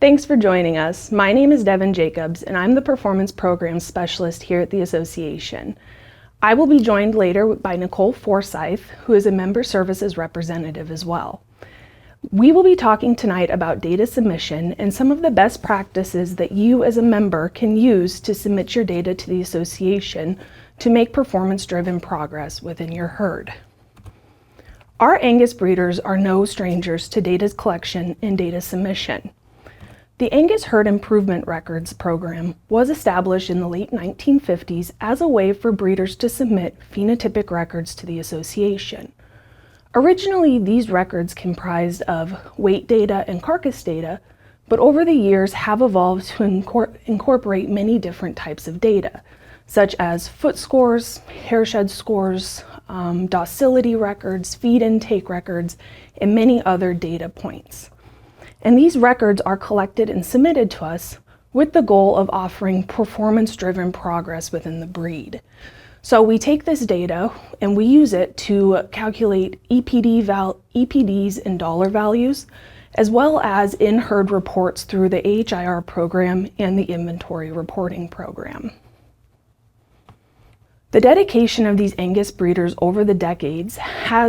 Thanks for joining us. My name is Devin Jacobs, and I'm the Performance Programs Specialist here at the Association. I will be joined later by Nichole Forsythe, who is a Member Services Representative as well. We will be talking tonight about data submission and some of the best practices that you as a member can use to submit your data to the Association to make performance-driven progress within your herd. Our Angus breeders are no strangers to data collection and data submission. The Angus Herd Improvement Records program was established in the late 1950s as a way for breeders to submit phenotypic records to the Association. Originally, these records comprised of weight data and carcass data, but over the years have evolved to incorporate many different types of data, such as foot scores, hair shed scores, docility records, feed intake records, and many other data points. And these records are collected and submitted to us with the goal of offering performance-driven progress within the breed. So we take this data and we use it to calculate EPDs and dollar values, as well as in-herd reports through the AHIR program and the inventory reporting program. The dedication of these Angus breeders over the decades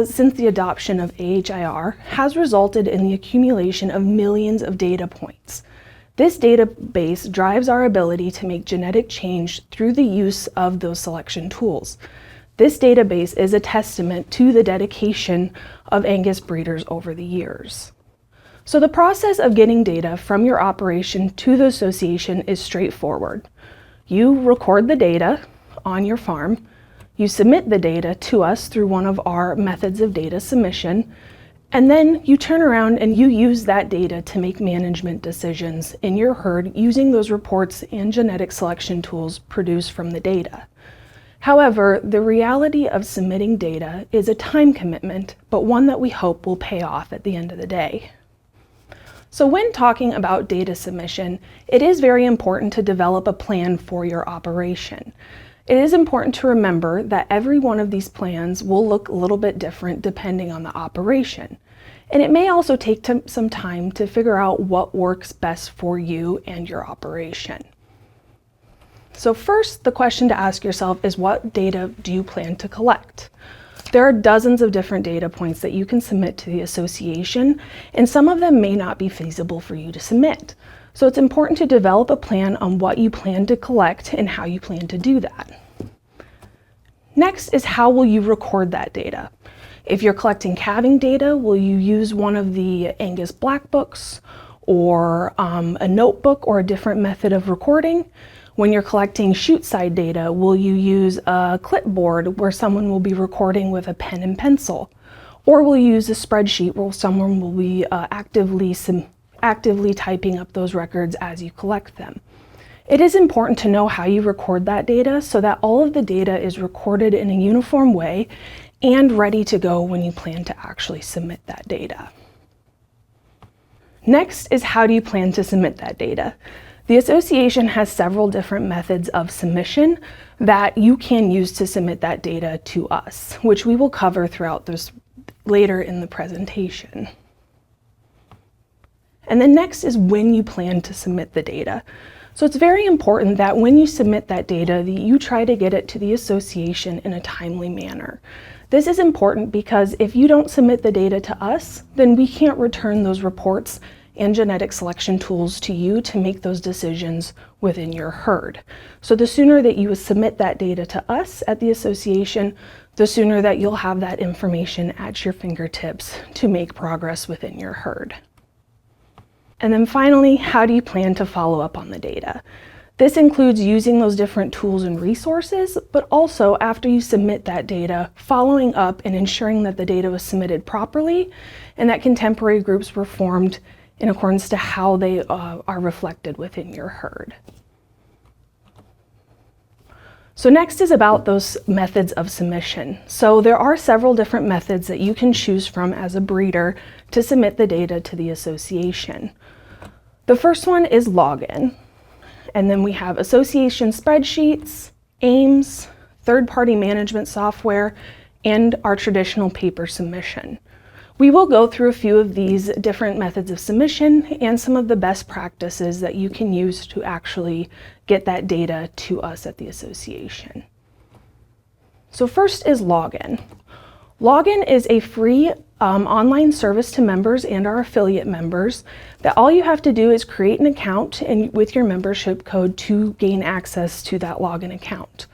since the adoption of AHIR has resulted in the accumulation of millions of data points. This database drives our ability to make genetic change through the use of those selection tools. This database is a testament to the dedication of Angus breeders over the years. So the process of getting data from your operation to the association is straightforward. You record the data on your farm, you submit the data to us through one of our methods of data submission, and then you turn around and you use that data to make management decisions in your herd using those reports and genetic selection tools produced from the data. However, the reality of submitting data is a time commitment, but one that we hope will pay off at the end of the day. So when talking about data submission, it is very important to develop a plan for your operation. It is important to remember that every one of these plans will look a little bit different depending on the operation. And it may also take some time to figure out what works best for you and your operation. So first, the question to ask yourself is, what data do you plan to collect? There are dozens of different data points that you can submit to the association, and some of them may not be feasible for you to submit. So it's important to develop a plan on what you plan to collect and how you plan to do that. Next is, how will you record that data? If you're collecting calving data, will you use one of the Angus black books or a notebook or a different method of recording? When you're collecting chute side data, will you use a clipboard where someone will be recording with a pen and pencil? Or will you use a spreadsheet where someone will be actively typing up those records as you collect them? It is important to know how you record that data so that all of the data is recorded in a uniform way and ready to go when you plan to actually submit that data. Next is, how do you plan to submit that data? The association has several different methods of submission that you can use to submit that data to us, which we will cover throughout this later in the presentation. And then next is when you plan to submit the data. So it's very important that when you submit that data, that you try to get it to the association in a timely manner. This is important because if you don't submit the data to us, then we can't return those reports and genetic selection tools to you to make those decisions within your herd. So the sooner that you submit that data to us at the association, the sooner that you'll have that information at your fingertips to make progress within your herd. And then finally, how do you plan to follow up on the data? This includes using those different tools and resources, but also after you submit that data, following up and ensuring that the data was submitted properly and that contemporary groups were formed in accordance to how they are reflected within your herd. So next is about those methods of submission. So there are several different methods that you can choose from as a breeder to submit the data to the association. The first one is login. And then we have association spreadsheets, AIMS, third-party management software, and our traditional paper submission. We will go through a few of these different methods of submission and some of the best practices that you can use to actually get that data to us at the association. So first is Login. Login is a free online service to members and our affiliate members that all you have to do is create an account and with your membership code to gain access to that login account.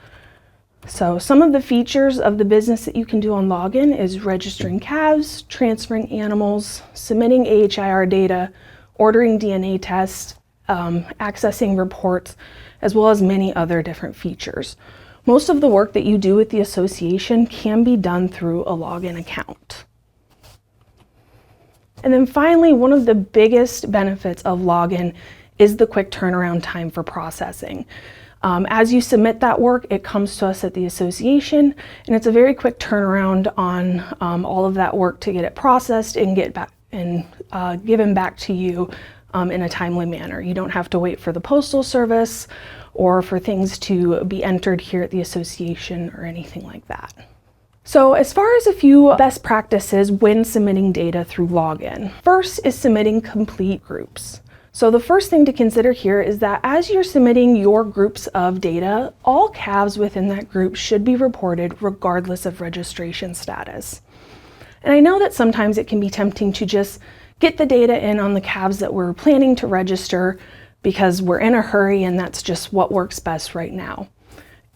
So some of the features of the business that you can do on Login is registering calves, transferring animals, submitting AHIR data, ordering DNA tests, accessing reports, as well as many other different features. Most of the work that you do with the association can be done through a login account. And then finally, one of the biggest benefits of Login is the quick turnaround time for processing. As you submit that work, it comes to us at the association, and it's a very quick turnaround on all of that work to get it processed and get back and given back to you in a timely manner. You don't have to wait for the postal service or for things to be entered here at the association or anything like that. So as far as a few best practices when submitting data through Login, first is submitting complete groups. So the first thing to consider here is that as you're submitting your groups of data, all calves within that group should be reported regardless of registration status. And I know that sometimes it can be tempting to just get the data in on the calves that we're planning to register because we're in a hurry and that's just what works best right now.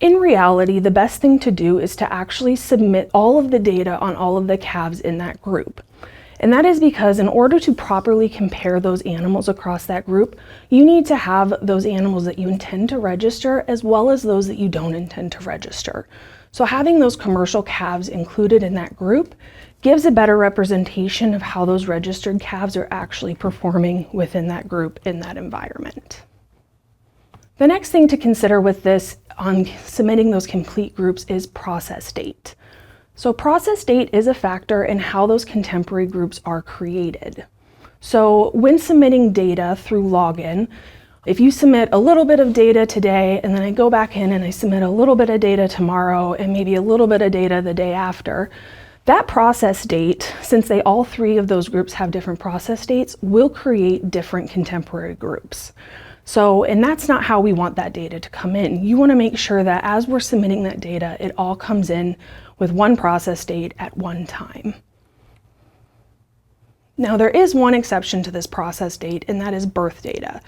In reality, the best thing to do is to actually submit all of the data on all of the calves in that group. And that is because in order to properly compare those animals across that group, you need to have those animals that you intend to register as well as those that you don't intend to register. So having those commercial calves included in that group gives a better representation of how those registered calves are actually performing within that group in that environment. The next thing to consider with this on submitting those complete groups is process date. So process date is a factor in how those contemporary groups are created. So when submitting data through Login, if you submit a little bit of data today and then I go back in and I submit a little bit of data tomorrow and maybe a little bit of data the day after, that process date, since all three of those groups have different process dates, will create different contemporary groups. So, and that's not how we want that data to come in. You want to make sure that as we're submitting that data, it all comes in with one process date at one time. Now, there is one exception to this process date, and that is birth data.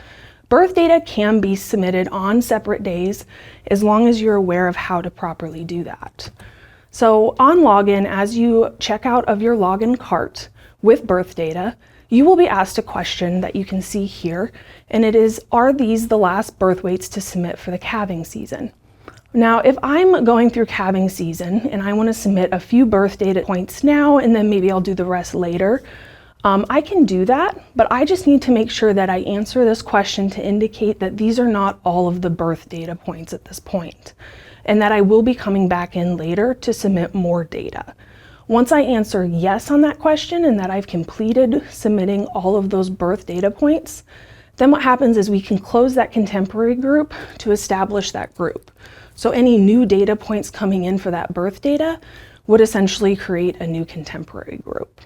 Birth data can be submitted on separate days as long as you're aware of how to properly do that. So on Login, as you check out of your login cart with birth data, you will be asked a question that you can see here, and it is, are these the last birth weights to submit for the calving season? Now, if I'm going through calving season and I want to submit a few birth data points now and then maybe I'll do the rest later, I can do that, but I just need to make sure that I answer this question to indicate that these are not all of the birth data points at this point, and that I will be coming back in later to submit more data. Once I answer yes on that question and that I've completed submitting all of those birth data points, then what happens is we can close that contemporary group to establish that group. So any new data points coming in for that birth data would essentially create a new contemporary group.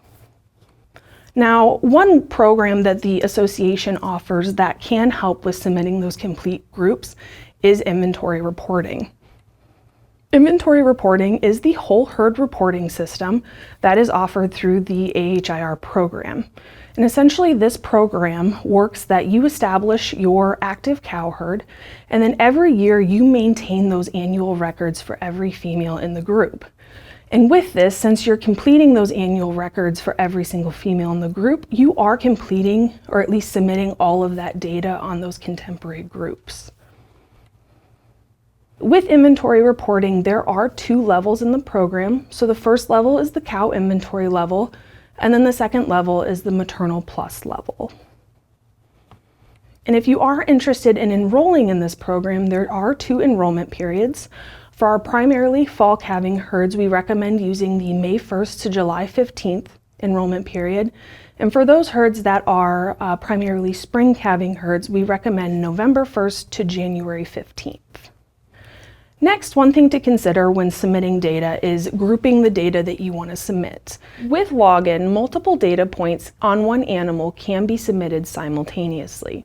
Now, one program that the association offers that can help with submitting those complete groups is inventory reporting. Inventory reporting is the whole herd reporting system that is offered through the AHIR program. And essentially this program works that you establish your active cow herd, and then every year you maintain those annual records for every female in the group. And with this, since you're completing those annual records for every single female in the group, you are completing or at least submitting all of that data on those contemporary groups. With inventory reporting, there are two levels in the program. So the first level is the cow inventory level, and then the second level is the MaternalPlus level. And if you are interested in enrolling in this program, there are two enrollment periods. For our primarily fall calving herds, we recommend using the May 1st to July 15th enrollment period. And for those herds that are primarily spring calving herds, we recommend November 1st to January 15th. Next, one thing to consider when submitting data is grouping the data that you want to submit. With Login, multiple data points on one animal can be submitted simultaneously.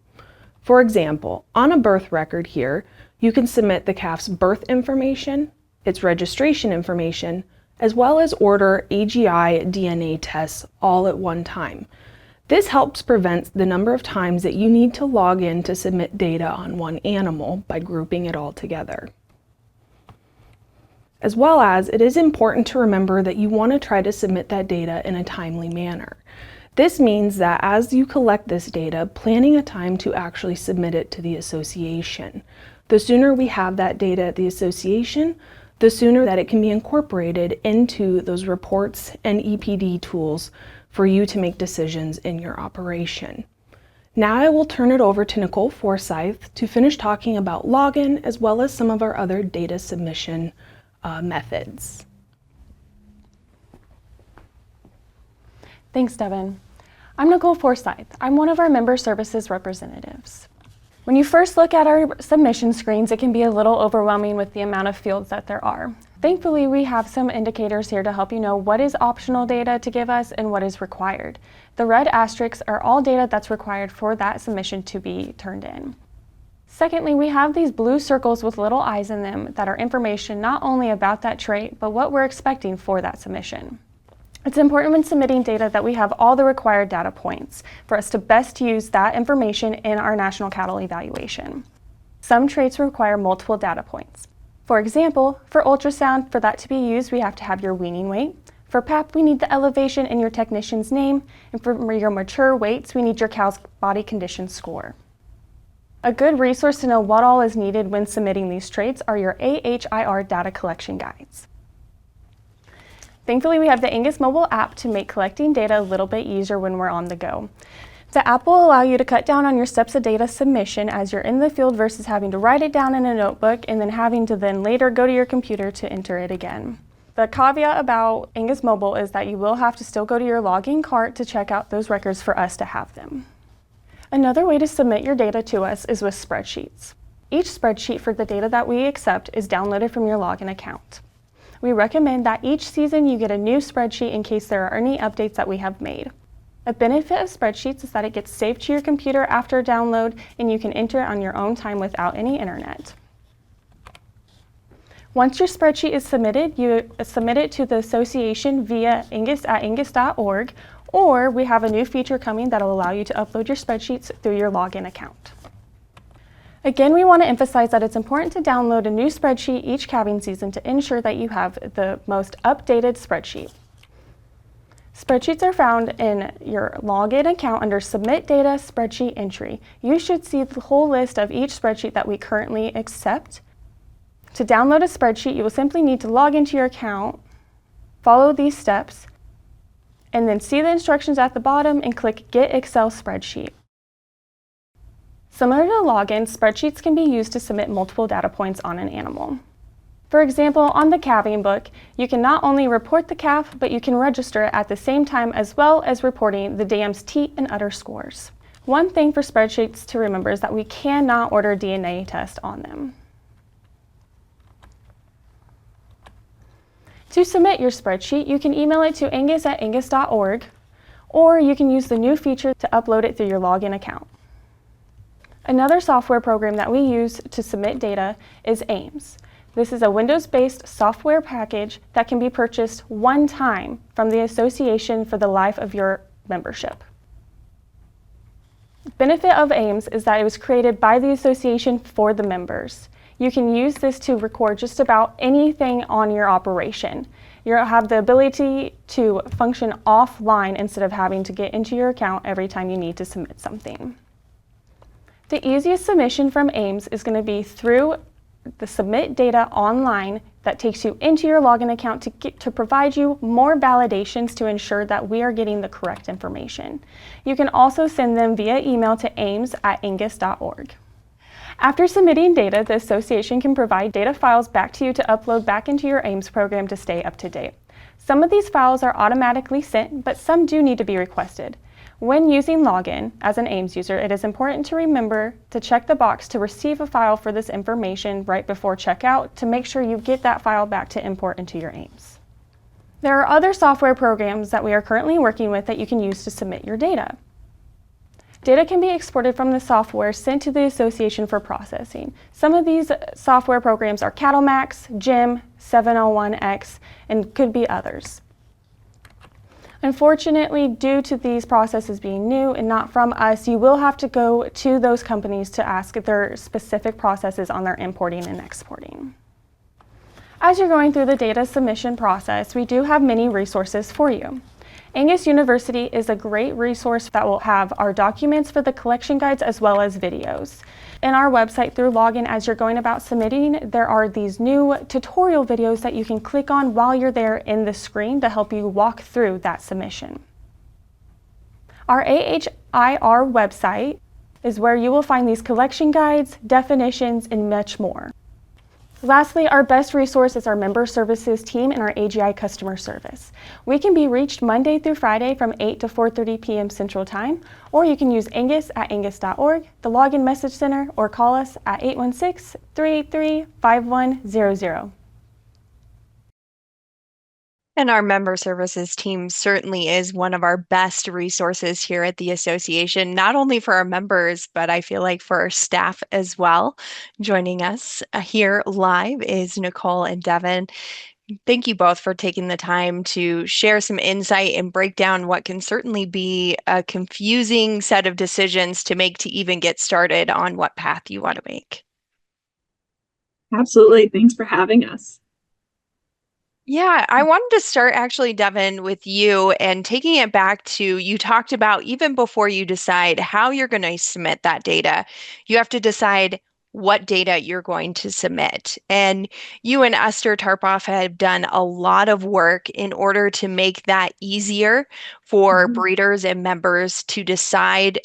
For example, on a birth record here, you can submit the calf's birth information, its registration information, as well as order AGI DNA tests all at one time. This helps prevent the number of times that you need to log in to submit data on one animal by grouping it all together. As well as, it is important to remember that you want to try to submit that data in a timely manner. This means that as you collect this data, planning a time to actually submit it to the association. The sooner we have that data at the association, the sooner that it can be incorporated into those reports and EPD tools for you to make decisions in your operation. Now I will turn it over to Nichole Forsythe to finish talking about Login as well as some of our other data submission methods. Thanks, Devin. I'm Nichole Forsythe. I'm one of our member services representatives. When you first look at our submission screens, it can be a little overwhelming with the amount of fields that there are. Thankfully, we have some indicators here to help you know what is optional data to give us and what is required. The red asterisks are all data that's required for that submission to be turned in. Secondly, we have these blue circles with little eyes in them that are information not only about that trait, but what we're expecting for that submission. It's important when submitting data that we have all the required data points for us to best use that information in our national cattle evaluation. Some traits require multiple data points. For example, for ultrasound, for that to be used, we have to have your weaning weight. For PAP, we need the elevation and your technician's name. And for your mature weights, we need your cow's body condition score. A good resource to know what all is needed when submitting these traits are your AHIR data collection guides. Thankfully, we have the Angus mobile app to make collecting data a little bit easier when we're on the go. The app will allow you to cut down on your steps of data submission as you're in the field versus having to write it down in a notebook and then having to then later go to your computer to enter it again. The caveat about Angus Mobile is that you will have to still go to your login cart to check out those records for us to have them. Another way to submit your data to us is with spreadsheets. Each spreadsheet for the data that we accept is downloaded from your login account. We recommend that each season you get a new spreadsheet in case there are any updates that we have made. A benefit of spreadsheets is that it gets saved to your computer after download and you can enter it on your own time without any internet. Once your spreadsheet is submitted, you submit it to the association via angus@angus.org, or we have a new feature coming that will allow you to upload your spreadsheets through your login account. Again, we want to emphasize that it's important to download a new spreadsheet each calving season to ensure that you have the most updated spreadsheet. Spreadsheets are found in your login account under Submit Data Spreadsheet Entry. You should see the whole list of each spreadsheet that we currently accept. To download a spreadsheet, you will simply need to log into your account, follow these steps, and then see the instructions at the bottom and click Get Excel Spreadsheet. Similar to Login, spreadsheets can be used to submit multiple data points on an animal. For example, on the calving book, you can not only report the calf, but you can register it at the same time as well as reporting the dam's teat and udder scores. One thing for spreadsheets to remember is that we cannot order a DNA test on them. To submit your spreadsheet, you can email it to angus@angus.org, or you can use the new feature to upload it through your login account. Another software program that we use to submit data is AIMS. This is a Windows-based software package that can be purchased one time from the association for the life of your membership. The benefit of AIMS is that it was created by the association for the members. You can use this to record just about anything on your operation. You'll have the ability to function offline instead of having to get into your account every time you need to submit something. The easiest submission from AIMS is going to be through the Submit Data online that takes you into your login account to provide you more validations to ensure that we are getting the correct information. You can also send them via email to aims@angus.org. After submitting data, the association can provide data files back to you to upload back into your AIMS program to stay up to date. Some of these files are automatically sent, but some do need to be requested. When using Login as an AIMS user, it is important to remember to check the box to receive a file for this information right before checkout to make sure you get that file back to import into your AIMS. There are other software programs that we are currently working with that you can use to submit your data. Data can be exported from the software sent to the association for processing. Some of these software programs are CattleMax, JIM, 701X, and could be others. Unfortunately, due to these processes being new and not from us, you will have to go to those companies to ask their specific processes on their importing and exporting. As you're going through the data submission process, we do have many resources for you. Angus University is a great resource that will have our documents for the collection guides as well as videos. In our website through Login, as you're going about submitting, there are these new tutorial videos that you can click on while you're there in the screen to help you walk through that submission. Our AHIR website is where you will find these collection guides, definitions, and much more. Lastly, our best resource is our member services team and our AGI customer service. We can be reached Monday through Friday from 8 to 4:30 p.m. Central Time, or you can use Angus at angus.org, the Login Message Center, or call us at 816-383-5100. And our member services team certainly is one of our best resources here at the association, not only for our members, but I feel like for our staff as well. Joining us here live is Nichole and Devin. Thank you both for taking the time to share some insight and break down what can certainly be a confusing set of decisions to make to even get started on what path you want to make. Absolutely. Thanks for having us. Yeah, I wanted to start actually, Devin, with you and taking it back to you talked about even before you decide how you're going to submit that data, you have to decide what data you're going to submit. And you and Esther Tarpoff have done a lot of work in order to make that easier for breeders and members to decide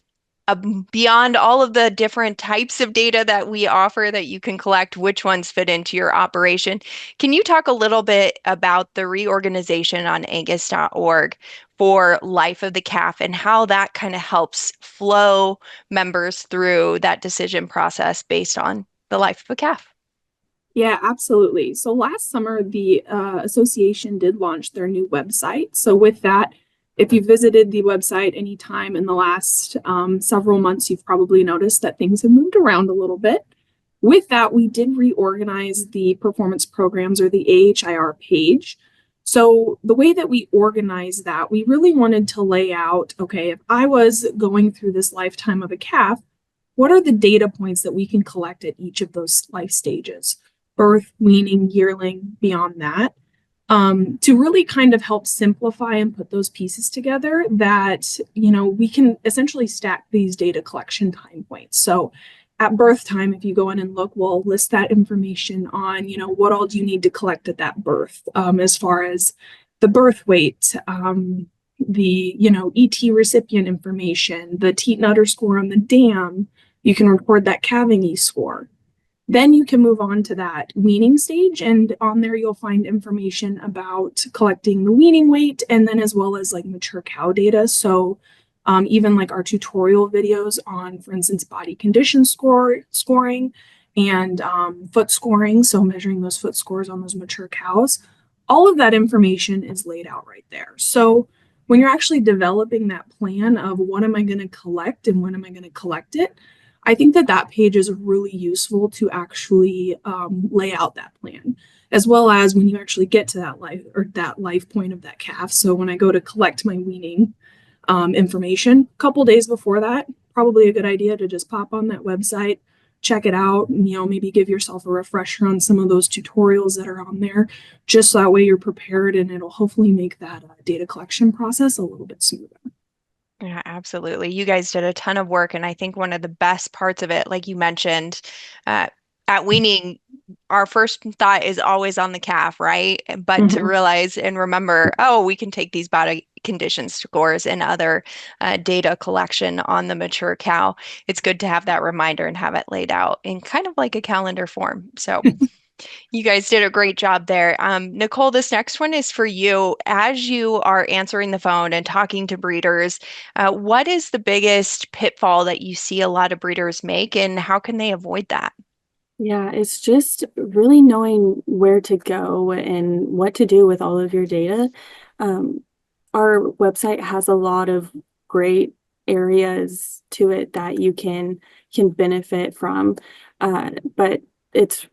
beyond all of the different types of data that we offer that you can collect, which ones fit into your operation. Can you talk a little bit about the reorganization on angus.org for Life of the Calf and how that kind of helps flow members through that decision process based on the life of a calf? Yeah, absolutely. So last summer, the association did launch their new website. So with that, if you visited the website anytime in the last several months, you've probably noticed that things have moved around a little bit. With that, we did reorganize the performance programs or the AHIR page. So the way that we organized that, we really wanted to lay out, okay, if I was going through this lifetime of a calf, what are the data points that we can collect at each of those life stages? Birth, weaning, yearling, beyond that. To really kind of help simplify and put those pieces together that, we can essentially stack these data collection time points. So at birth time, if you go in and look, we'll list that information on, what all do you need to collect at that birth, as far as the birth weight, the, ET recipient information, the Teat Udder score on the dam, you can record that calving E-score. Then you can move on to that weaning stage, and on there you'll find information about collecting the weaning weight, and then as well as like mature cow data. So even like our tutorial videos on, for instance, body condition scoring and foot scoring, so measuring those foot scores on those mature cows, all of that information is laid out right there. So when you're actually developing that plan of what am I going to collect and when am I going to collect it, I think that page is really useful to actually lay out that plan, as well as when you actually get to that life point of that calf. So when I go to collect my weaning information, a couple days before that, probably a good idea to just pop on that website, check it out, and, maybe give yourself a refresher on some of those tutorials that are on there, just so that way you're prepared, and it'll hopefully make that data collection process a little bit smoother. Yeah, absolutely. You guys did a ton of work. And I think one of the best parts of it, like you mentioned, at weaning, our first thought is always on the calf, right? But to realize and remember, we can take these body condition scores and other data collection on the mature cow. It's good to have that reminder and have it laid out in kind of like a calendar form. So You guys did a great job there. Nichole, this next one is for you. As you are answering the phone and talking to breeders, what is the biggest pitfall that you see a lot of breeders make, and how can they avoid that? Yeah, it's just really knowing where to go and what to do with all of your data. Um, our website has a lot of great areas to it that you can benefit from. But it's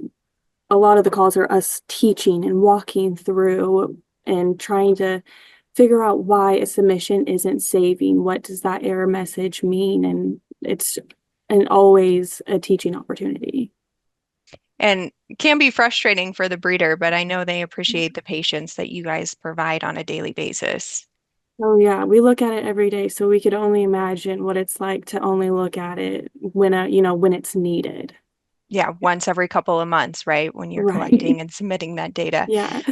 a lot of the calls are us teaching and walking through and trying to figure out why a submission isn't saving. What does that error message mean? And it's always a teaching opportunity. And can be frustrating for the breeder, but I know they appreciate the patience that you guys provide on a daily basis. Oh yeah, we look at it every day, so we could only imagine what it's like to only look at it when when it's needed. Yeah, once every couple of months, right? When you're Right. collecting and submitting that data. Yeah.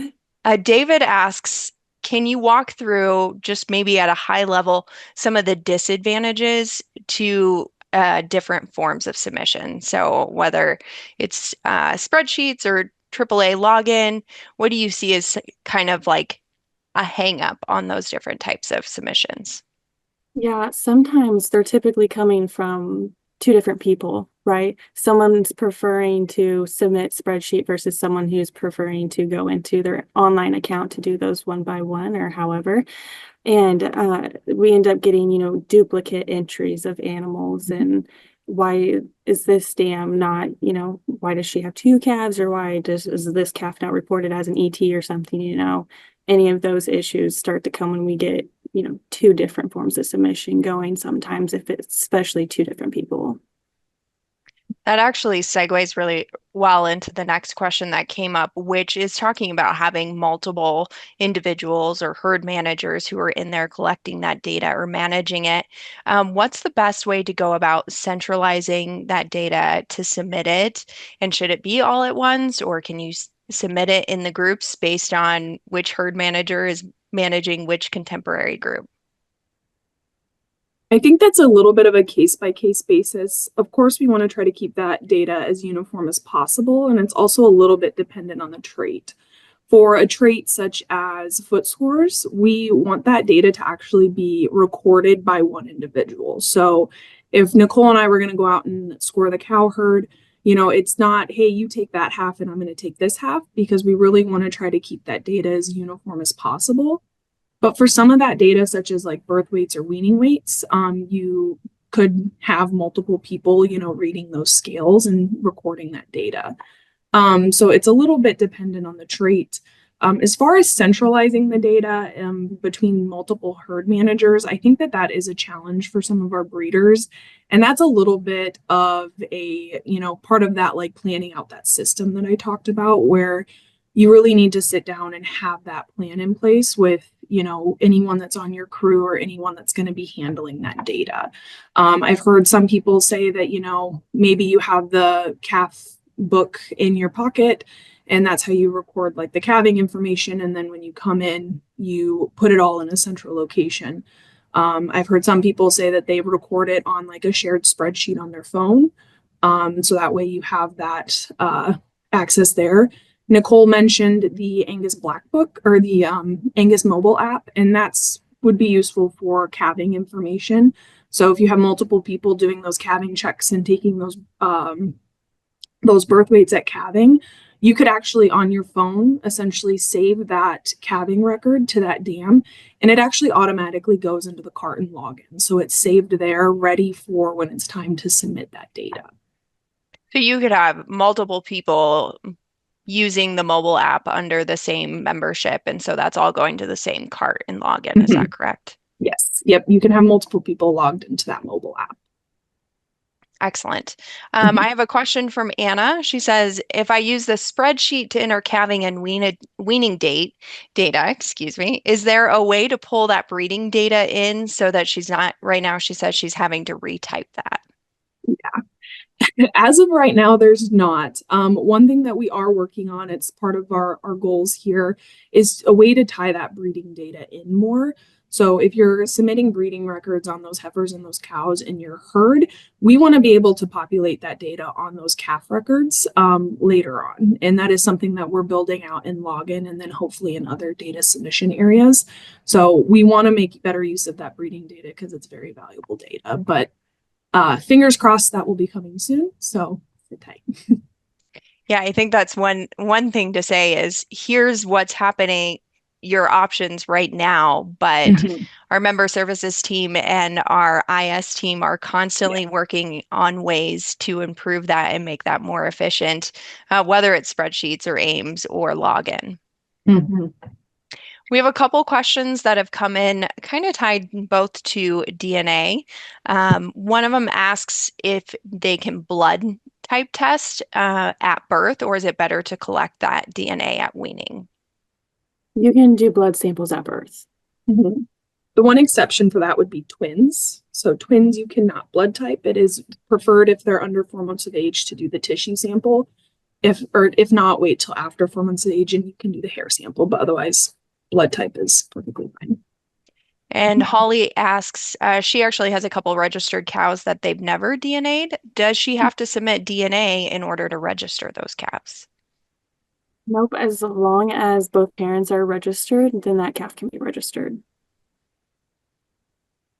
David asks, can you walk through just maybe at a high level some of the disadvantages to different forms of submission? So whether it's spreadsheets or AAA login, what do you see as kind of like a hang up on those different types of submissions? Yeah, sometimes they're typically coming from two different people, right? Someone's preferring to submit spreadsheet versus someone who's preferring to go into their online account to do those one by one or however. And we end up getting, duplicate entries of animals and why is this dam not, why does she have two calves or why is this calf not reported as an ET or something, any of those issues start to come when we get, two different forms of submission going sometimes if it's especially two different people. That actually segues really well into the next question that came up, which is talking about having multiple individuals or herd managers who are in there collecting that data or managing it. What's the best way to go about centralizing that data to submit it? And should it be all at once, or can you submit it in the groups based on which herd manager is managing which contemporary group? I think that's a little bit of a case by case basis. Of course, we want to try to keep that data as uniform as possible, and it's also a little bit dependent on the trait. For a trait such as foot scores, we want that data to actually be recorded by one individual. So if Nichole and I were going to go out and score the cow herd, it's not, hey, you take that half and I'm going to take this half, because we really want to try to keep that data as uniform as possible. But for some of that data, such as like birth weights or weaning weights, you could have multiple people, reading those scales and recording that data. So it's a little bit dependent on the trait. As far as centralizing the data between multiple herd managers, I think that is a challenge for some of our breeders. And that's a little bit of a, part of that, like planning out that system that I talked about, where you really need to sit down and have that plan in place with, anyone that's on your crew or anyone that's going to be handling that data. I've heard some people say that, maybe you have the calf book in your pocket and that's how you record like the calving information. And then when you come in, you put it all in a central location. I've heard some people say that they record it on like a shared spreadsheet on their phone. So that way you have that access there. Nichole mentioned the Angus Black Book or the Angus mobile app, and that's would be useful for calving information. So if you have multiple people doing those calving checks and taking those birth weights at calving, you could actually on your phone essentially save that calving record to that dam, and it actually automatically goes into the cart and login. So it's saved there, ready for when it's time to submit that data. So you could have multiple people using the mobile app under the same membership, and so that's all going to the same cart and login. Is that correct? Yes. Yep. You can have multiple people logged into that mobile app. Excellent. I have a question from Anna. She says, if I use the spreadsheet to enter calving and weaning data, is there a way to pull that breeding data in so that she's not, right now she says she's having to retype that? Yeah. As of right now, there's not. One thing that we are working on, it's part of our goals here, is a way to tie that breeding data in more. So if you're submitting breeding records on those heifers and those cows in your herd, we want to be able to populate that data on those calf records later on. And that is something that we're building out in Login and then hopefully in other data submission areas. So we want to make better use of that breeding data because it's very valuable data. But fingers crossed that will be coming soon. So sit tight. Yeah, I think that's one thing to say is here's what's happening, your options right now, but our member services team and our IS team are constantly working on ways to improve that and make that more efficient, whether it's spreadsheets or AIMS or Login. We have a couple questions that have come in kind of tied both to DNA. One of them asks if they can blood type test at birth, or is it better to collect that DNA at weaning? You can do blood samples at birth. The one exception for that would be twins. So twins, you cannot blood type. It is preferred if they're under 4 months of age to do the tissue sample. If not, wait till after 4 months of age and you can do the hair sample, but otherwise blood type is perfectly fine. And Holly asks, she actually has a couple registered cows that they've never DNA'd. Does she have to submit DNA in order to register those calves? Nope, as long as both parents are registered, then that calf can be registered.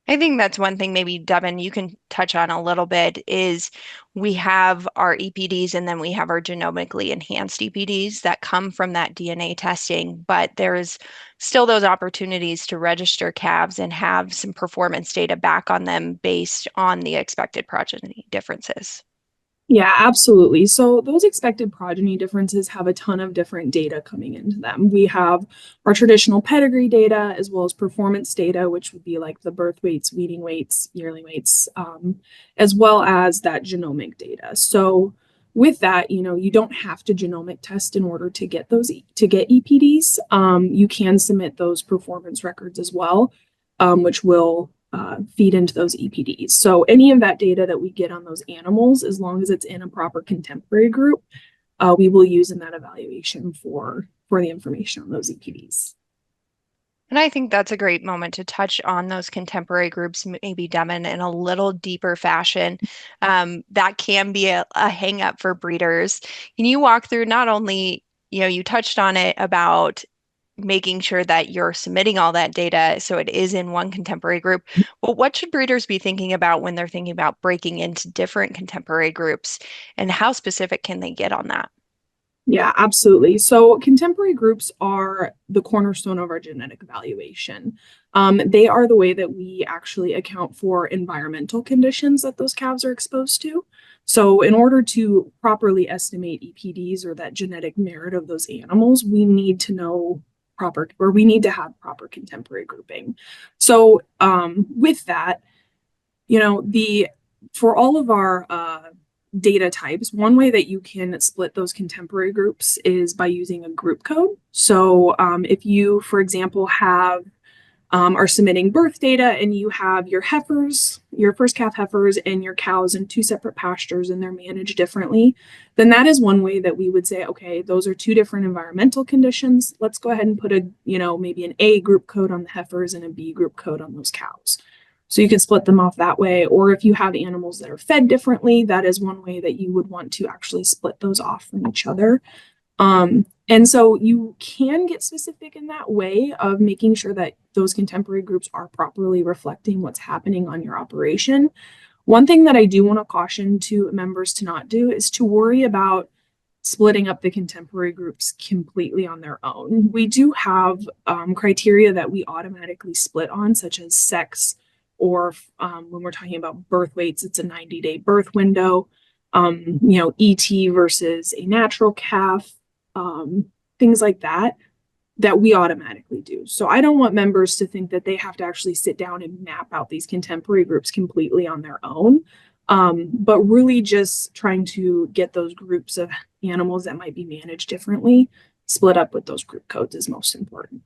I think that's one thing maybe, Devin, you can touch on a little bit is we have our EPDs and then we have our genomically enhanced EPDs that come from that DNA testing, but there's still those opportunities to register calves and have some performance data back on them based on the expected progeny differences. Yeah, absolutely. So those expected progeny differences have a ton of different data coming into them. We have our traditional pedigree data as well as performance data, which would be like the birth weights, weaning weights, yearly weights, as well as that genomic data. So with that, you don't have to genomic test in order to get EPDs. You can submit those performance records as well, which will feed into those EPDs. So any of that data that we get on those animals, as long as it's in a proper contemporary group, we will use in that evaluation for the information on those EPDs. And I think that's a great moment to touch on those contemporary groups, maybe Devin, in a little deeper fashion. That can be a hang up for breeders. Can you walk through not only, you touched on it about making sure that you're submitting all that data so it is in one contemporary group. Well, what should breeders be thinking about when they're thinking about breaking into different contemporary groups, and how specific can they get on that? Yeah, absolutely. So contemporary groups are the cornerstone of our genetic evaluation. They are the way that we actually account for environmental conditions that those calves are exposed to. So in order to properly estimate EPDs or that genetic merit of those animals, we need to have proper contemporary grouping. So with that, for all of our data types, one way that you can split those contemporary groups is by using a group code. So if you, for example, are submitting birth data and you have your heifers, your first calf heifers and your cows in two separate pastures and they're managed differently, then that is one way that we would say, okay, those are two different environmental conditions. Let's go ahead and put maybe an A group code on the heifers and a B group code on those cows. So you can split them off that way. Or if you have animals that are fed differently, that is one way that you would want to actually split those off from each other. And so you can get specific in that way of making sure that those contemporary groups are properly reflecting what's happening on your operation. One thing that I do want to caution to members to not do is to worry about splitting up the contemporary groups completely on their own. We do have criteria that we automatically split on, such as sex, or when we're talking about birth weights, it's a 90-day birth window, ET versus a natural calf, things like that we automatically do. So I don't want members to think that they have to actually sit down and map out these contemporary groups completely on their own, but really just trying to get those groups of animals that might be managed differently split up with those group codes is most important.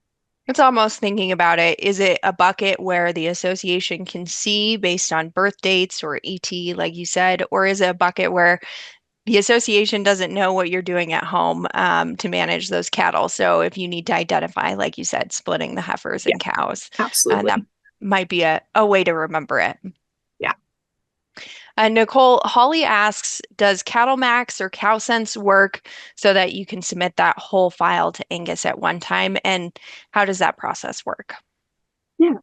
It's almost thinking about it. Is it a bucket where the association can see based on birth dates or ET, like you said, or is it a bucket where the association doesn't know what you're doing at home to manage those cattle. So if you need to identify, like you said, splitting the heifers Yeah, and cows, absolutely. that might be a way to remember it. Yeah. Nichole, Holly asks, does CattleMax or CowSense work so that you can submit that whole file to Angus at one time? And how does that process work? Yeah.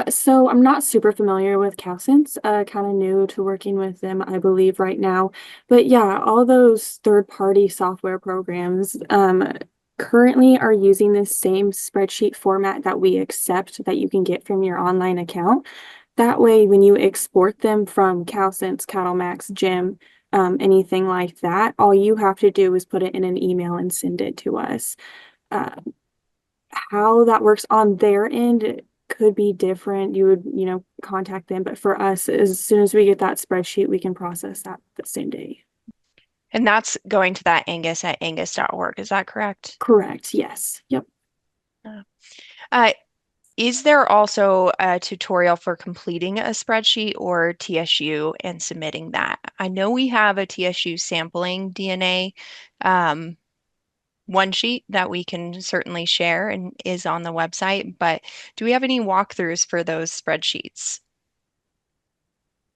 So I'm not super familiar with CowSense, kind of new to working with them, I believe, right now. But yeah, all those third-party software programs currently are using the same spreadsheet format that we accept that you can get from your online account. That way, when you export them from CowSense, CattleMax, Jim, anything like that, all you have to do is put it in an email and send it to us. How that works on their end, it could be different. You would, contact them. But for us, as soon as we get that spreadsheet, we can process that the same day. And that's going to that Angus at angus.org. Is that correct? Correct. Yes. Yep. Is there also a tutorial for completing a spreadsheet or TSU and submitting that? I know we have a TSU sampling DNA one sheet that we can certainly share and is on the website, but do we have any walkthroughs for those spreadsheets?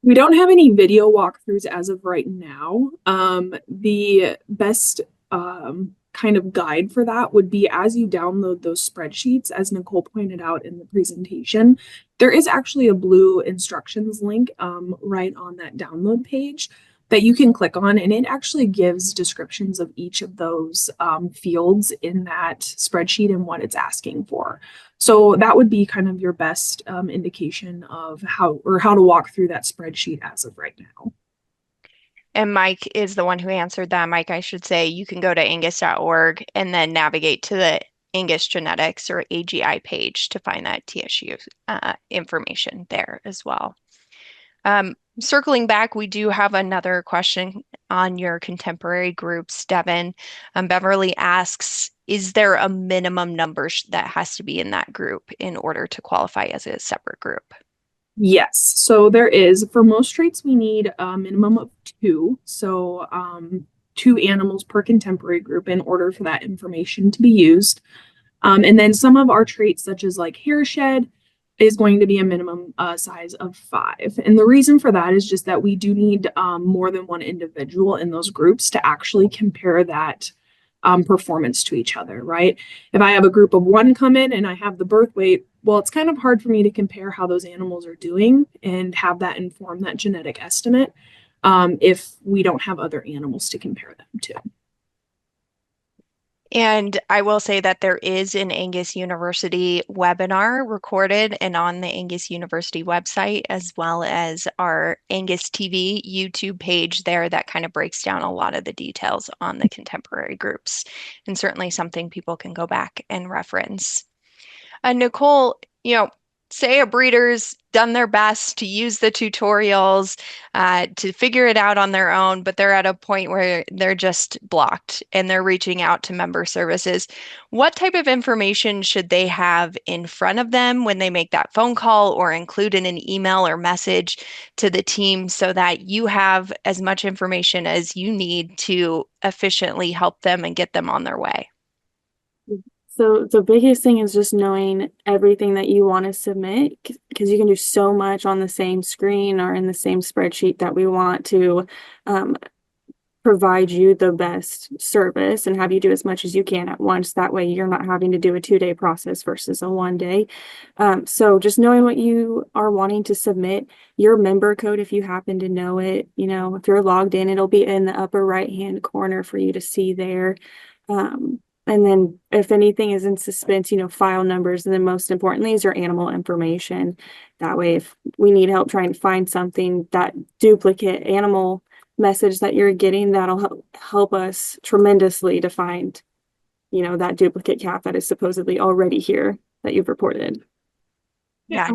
We don't have any video walkthroughs as of right now. The best kind of guide for that would be as you download those spreadsheets, as Nichole pointed out in the presentation, there is actually a blue instructions link right on that download page that you can click on, and it actually gives descriptions of each of those fields in that spreadsheet and what it's asking for. So that would be kind of your best indication of how to walk through that spreadsheet as of right now. And Mike is the one who answered that. Mike, I should say, you can go to angus.org and then navigate to the Angus Genetics or AGI page to find that TSU information there as well. Circling back, we do have another question on your contemporary groups, Devin. Beverly asks, is there a minimum number that has to be in that group in order to qualify as a separate group? Yes, so there is. For most traits, we need a minimum of 2. So 2 animals per contemporary group in order for that information to be used. And then some of our traits, such as like hair shed, is going to be a minimum size of 5. And the reason for that is just that we do need more than one individual in those groups to actually compare that performance to each other, right? If I have a group of 1 come in and I have the birth weight, well, it's kind of hard for me to compare how those animals are doing and have that inform that genetic estimate if we don't have other animals to compare them to. And I will say that there is an Angus University webinar recorded and on the Angus University website, as well as our AngusTV YouTube page there that kind of breaks down a lot of the details on the contemporary groups, and certainly something people can go back and reference. Nichole, say a breeder's done their best to use the tutorials to figure it out on their own, but they're at a point where they're just blocked and they're reaching out to member services. What type of information should they have in front of them when they make that phone call or include in an email or message to the team so that you have as much information as you need to efficiently help them and get them on their way? So the biggest thing is just knowing everything that you want to submit, because you can do so much on the same screen or in the same spreadsheet that we want to provide you the best service and have you do as much as you can at once. That way you're not having to do a 2-day process versus a 1 day. So just knowing what you are wanting to submit, your member code, if you happen to know it, if you're logged in, it'll be in the upper right-hand corner for you to see there. And then if anything is in suspense, file numbers. And then most importantly is your animal information. That way, if we need help trying to find something, that duplicate animal message that you're getting, that'll help us tremendously to find, that duplicate calf that is supposedly already here that you've reported. Yeah.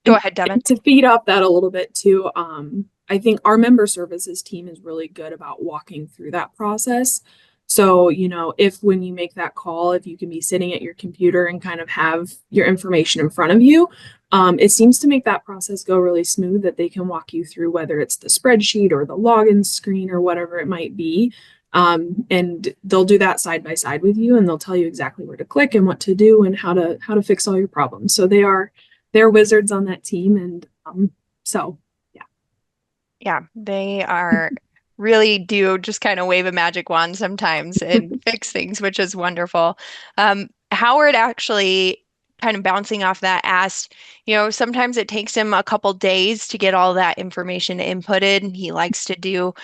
Go ahead, Devin. To feed off that a little bit too, I think our member services team is really good about walking through that process. So, if when you make that call, if you can be sitting at your computer and kind of have your information in front of you, It seems to make that process go really smooth, that they can walk you through whether it's the spreadsheet or the login screen or whatever it might be. And they'll do that side by side with you, and they'll tell you exactly where to click and what to do and how to fix all your problems. So they're wizards on that team, and so yeah. Yeah, they are really do just kind of wave a magic wand sometimes and fix things, which is wonderful. Howard actually kind of bouncing off that asked, sometimes it takes him a couple days to get all that information inputted. He likes to do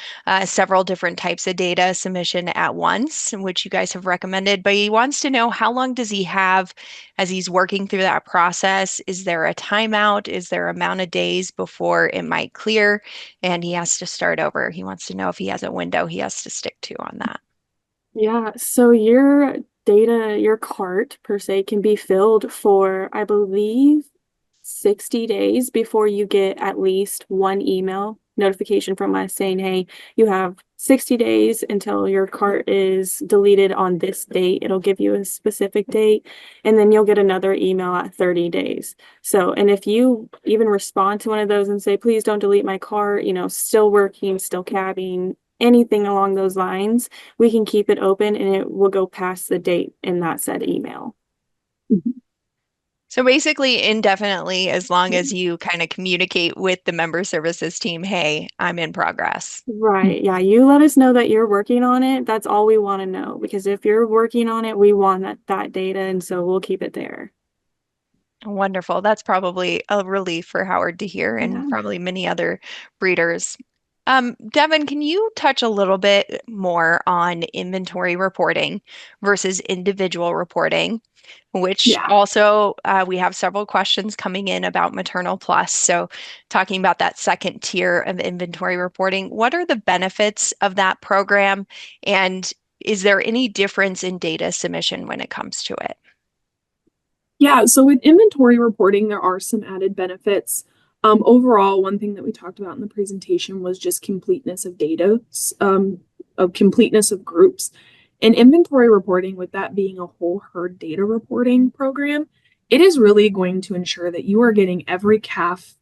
several different types of data submission at once, which you guys have recommended, but he wants to know, how long does he have as he's working through that process? Is there a timeout? Is there amount of days before it might clear and he has to start over? He wants to know if he has a window he has to stick to on that. Yeah, so your data, your cart per se, can be filled for, I believe, 60 days before you get at least one email notification from us saying, hey, you have 60 days until your cart is deleted on this date. It'll give you a specific date, and then you'll get another email at 30 days. So, and if you even respond to one of those and say, please don't delete my cart, still working, still cabbing, anything along those lines, we can keep it open and it will go past the date in that said email. So basically indefinitely, as long as you kind of communicate with the member services team, hey, I'm in progress. Right. Yeah. You let us know that you're working on it. That's all we want to know, because if you're working on it, we want that data. And so we'll keep it there. Wonderful. That's probably a relief for Howard to hear, and probably many other breeders. Devin, can you touch a little bit more on inventory reporting versus individual reporting, which also we have several questions coming in about MaternalPlus. So talking about that second tier of inventory reporting, what are the benefits of that program? And is there any difference in data submission when it comes to it? Yeah, so with inventory reporting, there are some added benefits. Overall, one thing that we talked about in the presentation was just completeness of data, of completeness of groups. In inventory reporting, with that being a whole herd data reporting program, it is really going to ensure that you are getting every calf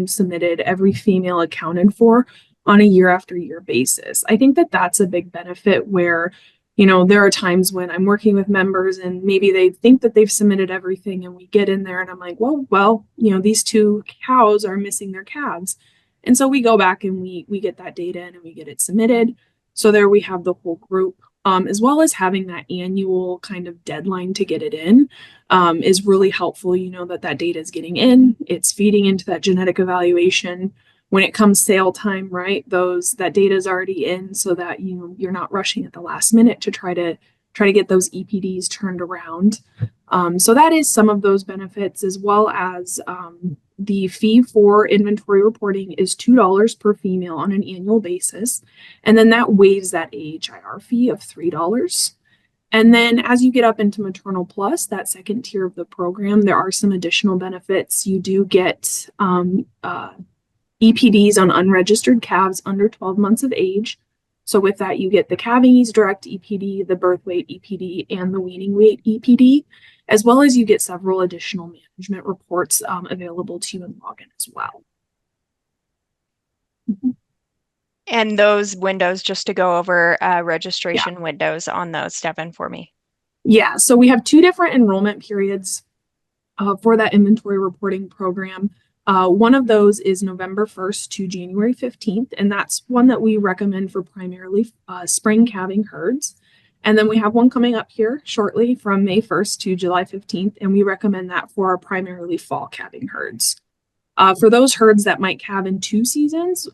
submitted, every female accounted for on a year after year basis. I think that that's a big benefit where there are times when I'm working with members and maybe they think that they've submitted everything, and we get in there and I'm like, well, these two cows are missing their calves. And so we go back and we get that data and we get it submitted. So there we have the whole group, as well as having that annual kind of deadline to get it in, is really helpful. That data is getting in, it's feeding into that genetic evaluation. When it comes sale time, right, that data is already in, so that you're not rushing at the last minute to try to get those EPDs turned around. So that is some of those benefits, as well as the fee for inventory reporting is $2 per female on an annual basis, and then that waives that AHIR fee of $3. And then as you get up into MaternalPlus, that second tier of the program, there are some additional benefits. You do get EPDs on unregistered calves under 12 months of age. So with that, you get the calving ease direct EPD, the birth weight EPD, and the weaning weight EPD, as well as you get several additional management reports available to you in Login as well. And those windows, just to go over registration windows on those, Devin, for me. Yeah, so we have two different enrollment periods for that inventory reporting program. One of those is November 1st to January 15th, and that's one that we recommend for primarily spring calving herds. And then we have one coming up here shortly from May 1st to July 15th, and we recommend that for our primarily fall calving herds. For those herds that might calve in 2 seasons,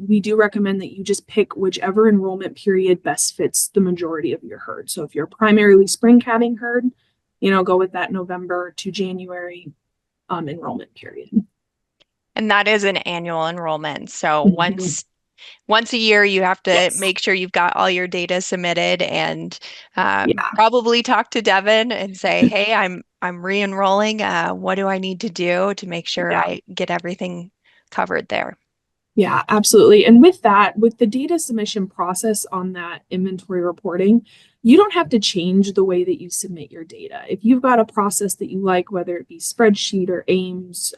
we do recommend that you just pick whichever enrollment period best fits the majority of your herd. So if you're primarily spring calving herd, go with that November to January enrollment period. And that is an annual enrollment. So once a year, you have to make sure you've got all your data submitted, and probably talk to Devin and say, hey, I'm re-enrolling. What do I need to do to make sure I get everything covered there? Yeah, absolutely. And with that, with the data submission process on that inventory reporting, you don't have to change the way that you submit your data. If you've got a process that you like, whether it be spreadsheet or AIMS,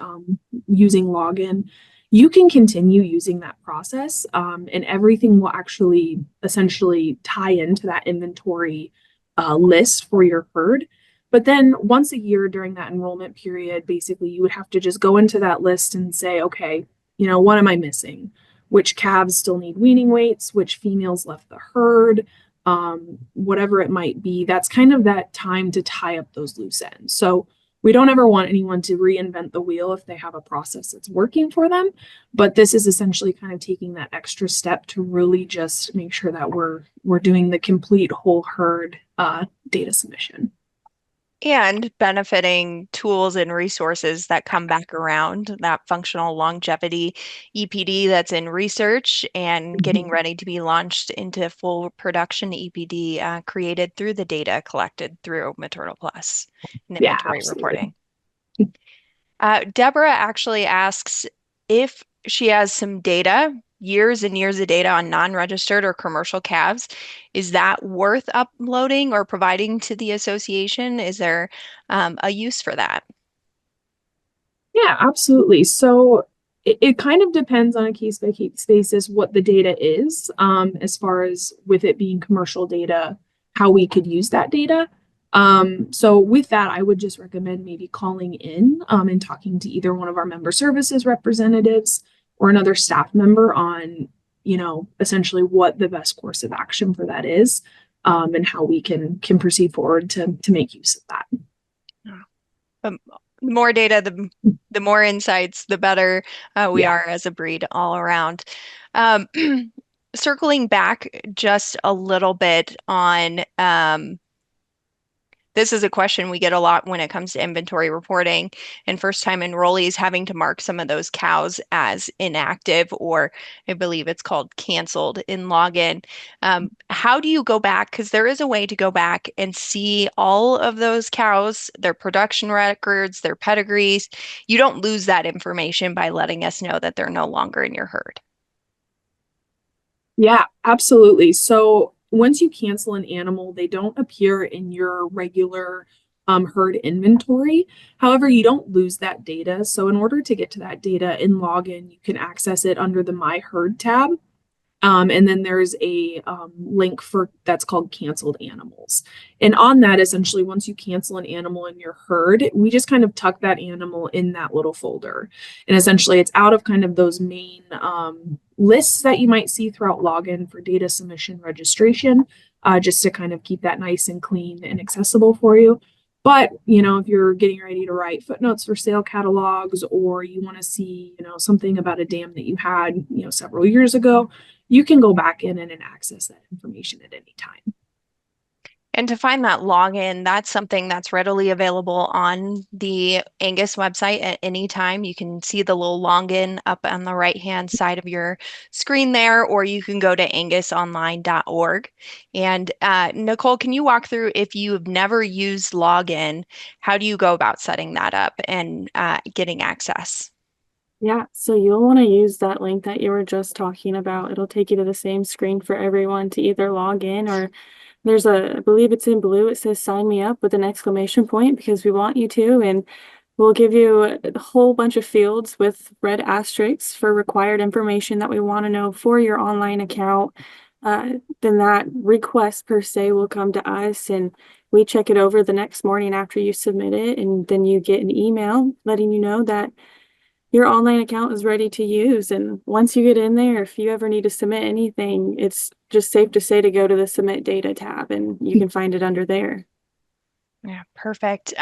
using login, you can continue using that process, and everything will actually essentially tie into that inventory list for your herd. But then once a year during that enrollment period, basically you would have to just go into that list and say, okay, what am I missing? Which calves still need weaning weights? Which females left the herd? Whatever it might be, that's kind of that time to tie up those loose ends. So we don't ever want anyone to reinvent the wheel if they have a process that's working for them. But this is essentially kind of taking that extra step to really just make sure that we're doing the complete whole herd data submission. And benefiting tools and resources that come back around, that functional longevity EPD that's in research and getting ready to be launched into full production EPD created through the data collected through MaternalPlus and Yeah, inventory absolutely. reporting. Deborah actually asks if she has some data, years and years of data on non-registered or commercial calves. Is that worth uploading or providing to the association? Is there a use for that? Yeah, absolutely. So it kind of depends on a case by case basis what the data is, as far as with it being commercial data, how we could use that data. So with that, I would just recommend maybe calling in and talking to either one of our member services representatives or another staff member on, essentially what the best course of action for that is, and how we can proceed forward to make use of that. The more data, the more insights, the better we Yeah. are as a breed all around. Um, circling back just a little bit on this is a question we get a lot when it comes to inventory reporting and first-time enrollees having to mark some of those cows as inactive, or I believe it's called canceled in login. How do you go back? Because there is a way to go back and see all of those cows, their production records, their pedigrees. You don't lose that information by letting us know that they're no longer in your herd. Yeah, absolutely. So once you cancel an animal, they don't appear in your regular herd inventory. However, you don't lose that data. So in order to get to that data in login, you can access it under the My Herd tab. And then there's a link for that's called canceled animals. And on that, essentially, once you cancel an animal in your herd, we just kind of tuck that animal in that little folder. And essentially, it's out of kind of those main lists that you might see throughout login for data submission registration, just to kind of keep that nice and clean and accessible for you. But, if you're getting ready to write footnotes for sale catalogs, or you want to see, something about a dam that you had, several years ago, you can go back in and access that information at any time. And to find that login, that's something that's readily available on the Angus website at any time. You can see the little login up on the right-hand side of your screen there, or you can go to angusonline.org. And Nichole, can you walk through, if you've never used login, how do you go about setting that up and getting access? Yeah, so you'll want to use that link that you were just talking about. It'll take you to the same screen for everyone to either log in, or I believe it's in blue, it says sign me up with an exclamation point, because we want you to, and we'll give you a whole bunch of fields with red asterisks for required information that we want to know for your online account. Then that request per se will come to us, and we check it over the next morning after you submit it, and then you get an email letting you know that your online account is ready to use. And once you get in there, if you ever need to submit anything, it's just safe to say to go to the Submit Data tab, and you can find it under there. Yeah, perfect.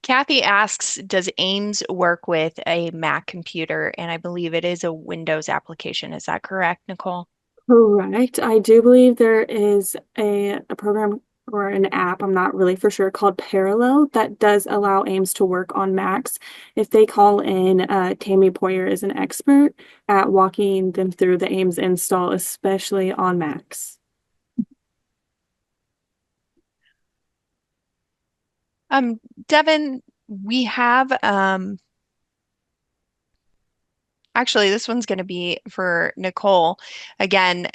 Kathy asks, does AIMS work with a Mac computer? And I believe it is a Windows application. Is that correct, Nichole? Correct. I do believe there is a program or an app, I'm not really for sure, called Parallel that does allow AIMS to work on Macs. If they call in, Tammy Poyer is an expert at walking them through the AIMS install, especially on Macs. Devin, we have Actually, this one's going to be for Nichole. Again,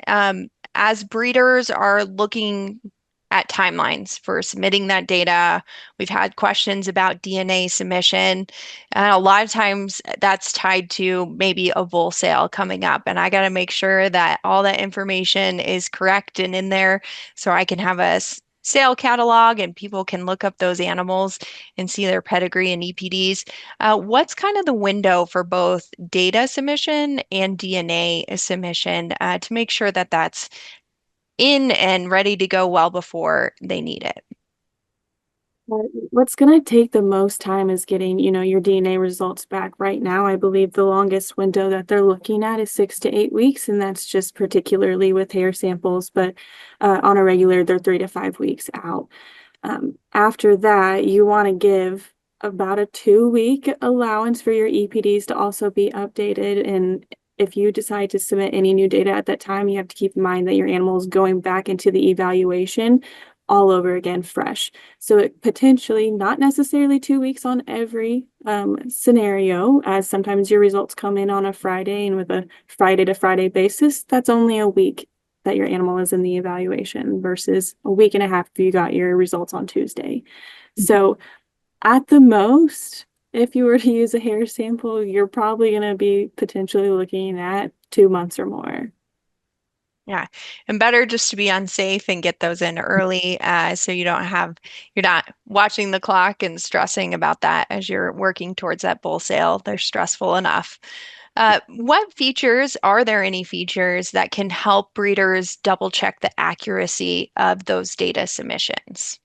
as breeders are looking at timelines for submitting that data, we've had questions about DNA submission. And a lot of times that's tied to maybe a bull sale coming up. And I got to make sure that all that information is correct and in there so I can have a sale catalog and people can look up those animals and see their pedigree and EPDs. What's kind of the window for both data submission and DNA submission to make sure that that's in and ready to go well before they need it? What's going to take the most time is getting, your DNA results back. Right now, I believe the longest window that they're looking at is 6 to 8 weeks, and that's just particularly with hair samples, but on a regular, they're 3 to 5 weeks out. After that, you want to give about a 2-week allowance for your EPDs to also be updated. And if you decide to submit any new data at that time, you have to keep in mind that your animal is going back into the evaluation all over again, fresh. So it potentially, not necessarily 2 weeks on every scenario, as sometimes your results come in on a Friday, and with a Friday to Friday basis, that's only a week that your animal is in the evaluation versus a week and a half if you got your results on Tuesday. So at the most, if you were to use a hair sample, you're probably going to be potentially looking at 2 months or more. Yeah, and better just to be unsafe and get those in early, so you're not watching the clock and stressing about that as you're working towards that bull sale. They're stressful enough. What features, are there any features that can help breeders double check the accuracy of those data submissions?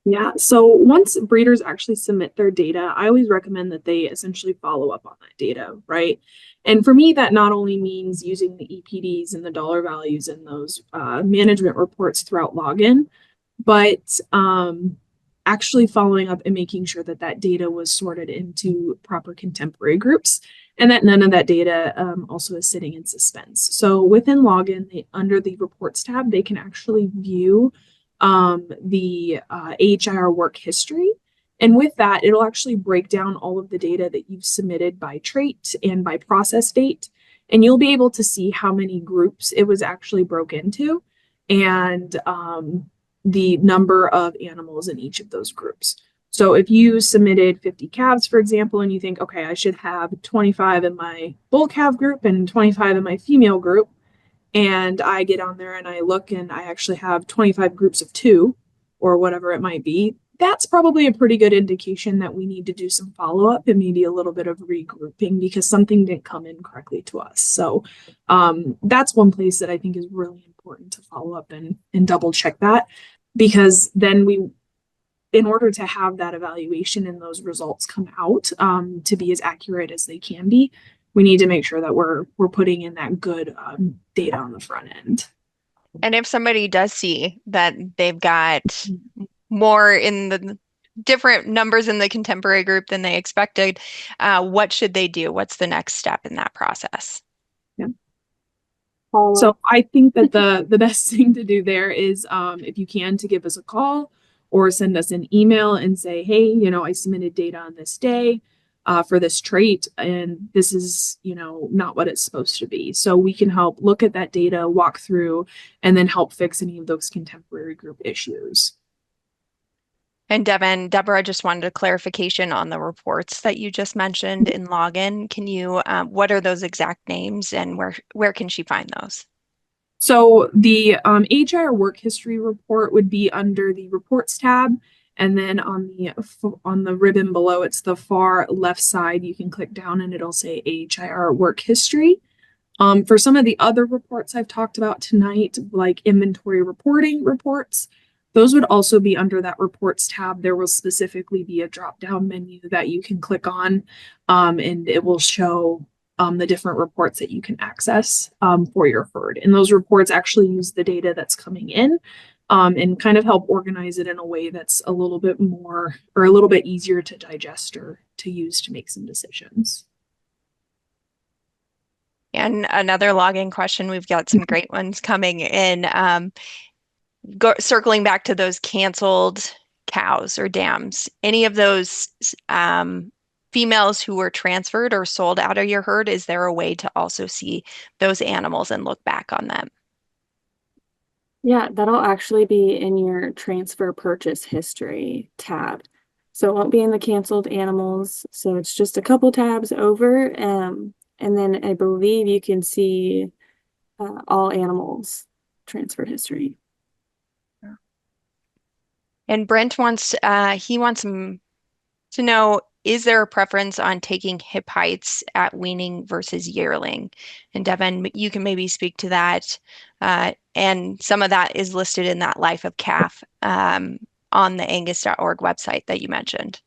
Yeah, so once breeders actually submit their data, I always recommend that they essentially follow up on that data, right? And for me, that not only means using the EPDs and the dollar values in those management reports throughout login, but actually following up and making sure that that data was sorted into proper contemporary groups and that none of that data also is sitting in suspense. So within login, under the reports tab, they can actually view the AHIR work history. And with that, it'll actually break down all of the data that you've submitted by trait and by process date. And you'll be able to see how many groups it was actually broke into and the number of animals in each of those groups. So if you submitted 50 calves, for example, and you think, okay, I should have 25 in my bull calf group and 25 in my female group, and I get on there and I look and I actually have 25 groups of 2 or whatever it might be, that's probably a pretty good indication that we need to do some follow-up and maybe a little bit of regrouping because something didn't come in correctly to us. So that's one place that I think is really important to follow up and double check that, because then in order to have that evaluation and those results come out to be as accurate as they can be, we need to make sure that we're putting in that good data on the front end. And if somebody does see that they've got more in the different numbers in the contemporary group than they expected, what should they do? What's the next step in that process? Yeah. So I think that the best thing to do there is if you can, to give us a call or send us an email and say, hey, I submitted data on this day for this trait, and this is, not what it's supposed to be. So we can help look at that data, walk through, and then help fix any of those contemporary group issues. And Devin, Deborah just wanted a clarification on the reports that you just mentioned in login. Can you, what are those exact names and where can she find those? So the AHIR work history report would be under the reports tab. And then on the ribbon below, it's the far left side. You can click down and it'll say AHIR work history. For some of the other reports I've talked about tonight, like inventory reporting reports, those would also be under that reports tab. There will specifically be a drop-down menu that you can click on, and it will show the different reports that you can access for your herd. And those reports actually use the data that's coming in and kind of help organize it in a way that's a little bit more or a little bit easier to digest or to use to make some decisions. And another login question, we've got some great ones coming in. Circling back to those canceled cows or dams, any of those females who were transferred or sold out of your herd, is there a way to also see those animals and look back on them? Yeah, that'll actually be in your transfer purchase history tab. So it won't be in the canceled animals. So it's just a couple tabs over. And then I believe you can see all animals transfer history. And Brent wants to know, is there a preference on taking hip heights at weaning versus yearling? And Devin, you can maybe speak to that. And some of that is listed in that Life of Calf on the Angus.org website that you mentioned.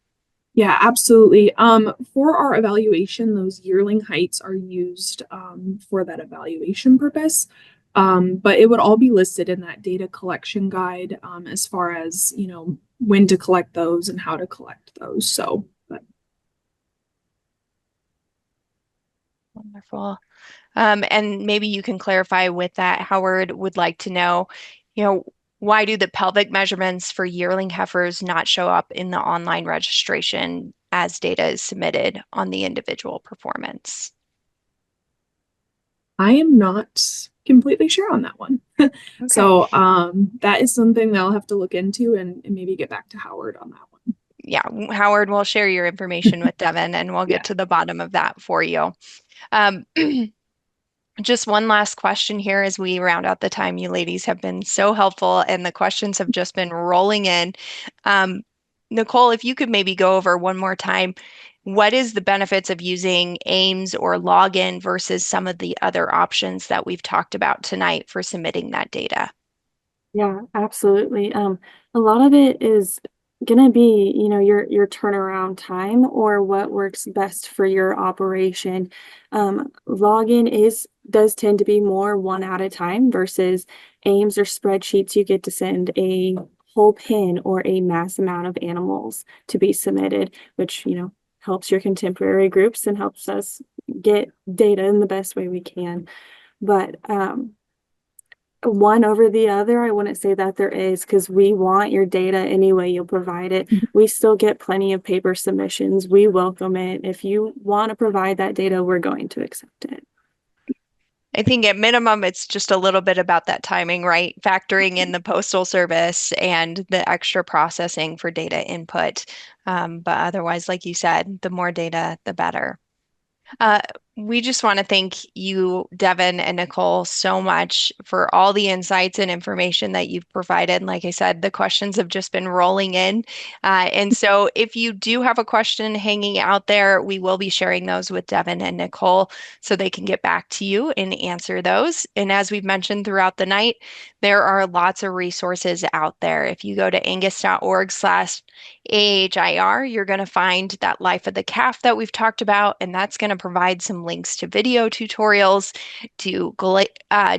Yeah, absolutely. For our evaluation, those yearling heights are used for that evaluation purpose. But it would all be listed in that data collection guide as far as, when to collect those and how to collect those. So, Wonderful. And maybe you can clarify with that. Howard would like to know, why do the pelvic measurements for yearling heifers not show up in the online registration as data is submitted on the individual performance? I am not completely sure on that one. Okay. So that is something that I'll have to look into and maybe get back to Howard on that one. Yeah, Howard will share your information with Devin and we'll get to the bottom of that for you. Just one last question here as we round out the time. You ladies have been so helpful and the questions have just been rolling in. Nichole, if you could maybe go over one more time, what is the benefits of using AIMS or Login versus some of the other options that we've talked about tonight for submitting that data? Yeah, absolutely. A lot of it is gonna be, your turnaround time or what works best for your operation. Login does tend to be more one at a time versus AIMS or spreadsheets. You get to send a whole pin or a mass amount of animals to be submitted, which, helps your contemporary groups and helps us get data in the best way we can. But one over the other, I wouldn't say that there is, because we want your data any way you'll provide it. We still get plenty of paper submissions. We welcome it. If you want to provide that data, we're going to accept it. I think at minimum, it's just a little bit about that timing, right? Factoring in the postal service and the extra processing for data input. But otherwise, like you said, the more data, the better. We just want to thank you, Devin and Nichole, so much for all the insights and information that you've provided. Like I said, the questions have just been rolling in. And so if you do have a question hanging out there, we will be sharing those with Devin and Nichole so they can get back to you and answer those. And as we've mentioned throughout the night, there are lots of resources out there. If you go to angus.org/AHIR, you're going to find that Life of the Calf that we've talked about, and that's going to provide some links to video tutorials, to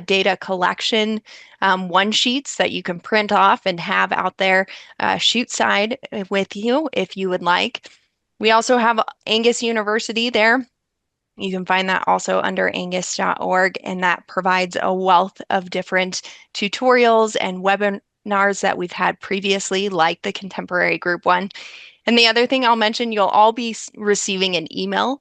data collection one sheets that you can print off and have out there shoot side with you if you would like. We also have Angus University there. You can find that also under angus.org, and that provides a wealth of different tutorials and webinars that we've had previously, like the contemporary group one. And the other thing I'll mention, you'll all be receiving an email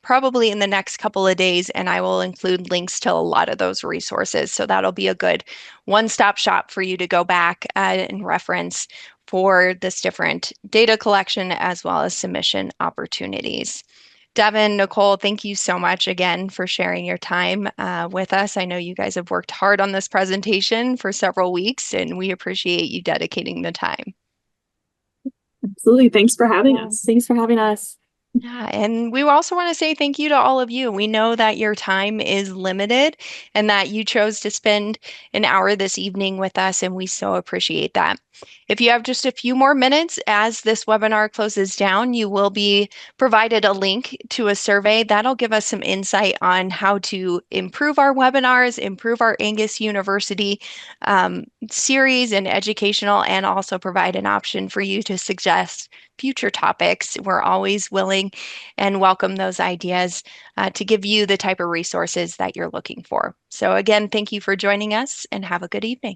probably in the next couple of days, and I will include links to a lot of those resources. So that'll be a good one-stop shop for you to go back and reference for this different data collection as well as submission opportunities. Devin, Nichole, thank you so much again for sharing your time with us. I know you guys have worked hard on this presentation for several weeks, and we appreciate you dedicating the time. Absolutely. Thanks for having us. Thanks for having us. Yeah, and we also want to say thank you to all of you. We know that your time is limited and that you chose to spend an hour this evening with us, and we so appreciate that. If you have just a few more minutes as this webinar closes down, you will be provided a link to a survey that'll give us some insight on how to improve our webinars, improve our Angus University series and educational, and also provide an option for you to suggest future topics. We're always willing and welcome those ideas to give you the type of resources that you're looking for. So again, thank you for joining us and have a good evening.